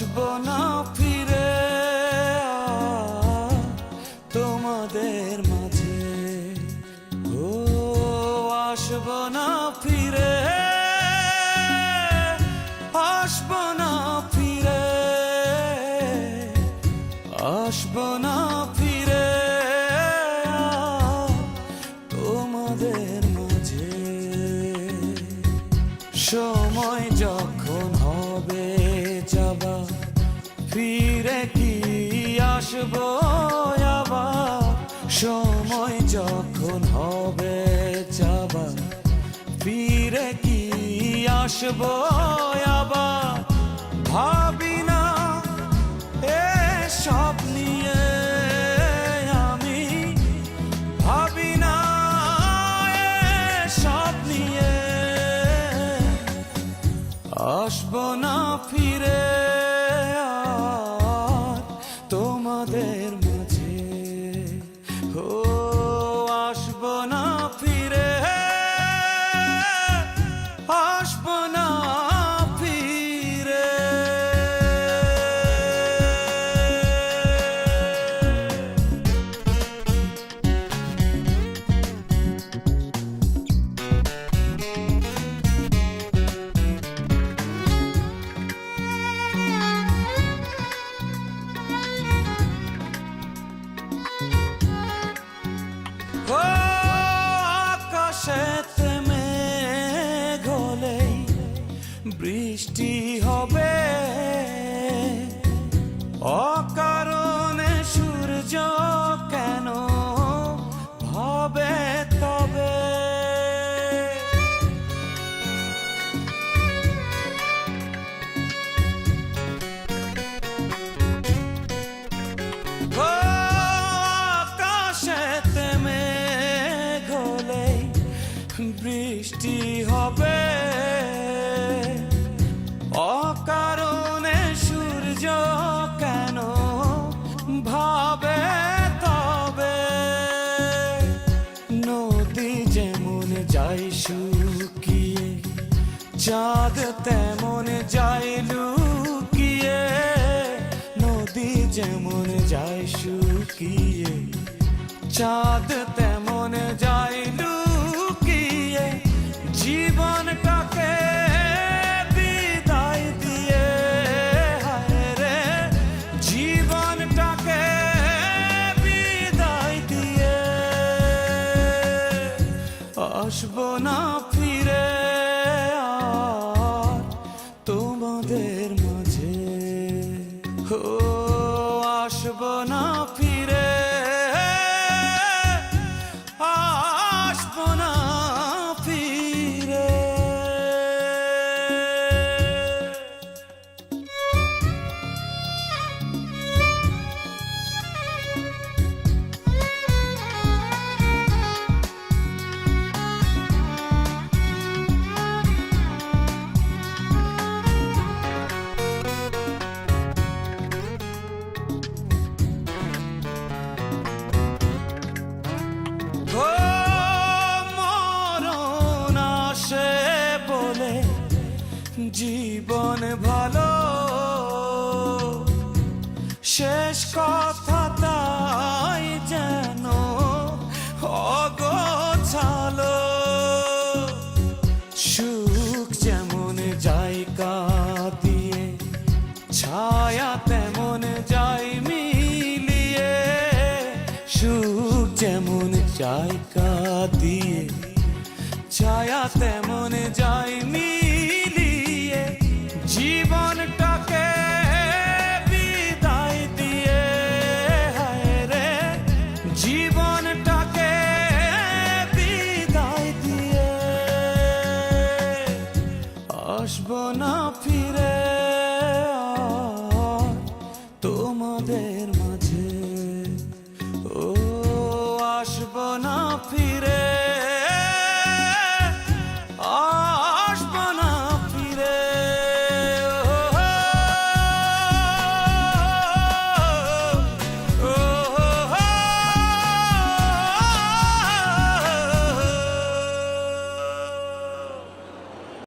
আসবো না ফিরে তোমাদের মাঝে, ও আসবো না ফিরে, আসবো না ফিরে, আসবো না ফিরে তোমাদের মাঝে। সময় যখন হবে যাবা, ফিরে কি আসবো আবার? সময় যখন হবে যাবা, ফিরে কি আসবো আবার? ভাবি না এসব নিয়ে আমি, ভাবি না এসব নিয়ে। আসবো না ফিরে আর তোমাদের মাঝে, ও আসবো না ফিরে, আসবো না ফিরে। আকাশেতে মেঘ হলেই বৃষ্টি হবে, অকারণে সূর্য কেন ভাবে তবে? আকাশেতে মেঘ হলেই বৃষ্টি হবে, অকারণে সূর্য কেন ভাবে তবে? নদী যেমন যায় শুকিয়ে, চাঁদ তেমন যায় লুকিয়ে। নদী যেমন যায় শুকিয়ে, চাঁদ তেমন যায় লুকিয়ে। জীবনটাকে বিদায় দিয়ে, হায় রে জীবনটাকে বিদায় দিয়ে। আসবো না ফিরে আর তোমাদের মাঝে, ও আসবো না ফিরে, আসবো না ফিরে। ও মরণ আসে বলে জীবন ভালো, শেষ কথা তাই যেন অগোছালো। সুখ যেমন যায় কাঁদিয়ে, ছায়া তেমন যায় মিলিয়ে। সুখ যেমন যায় কাঁদিয়ে, ছায়া তেমন যায় মিলিয়ে। জীবনটাকে বিদায় দিয়ে, হায় রে জীবনটাকে বিদায় দিয়ে। আসবো না ফিরে আর তোমাদের মাঝে, ও আসবো না ফিরে।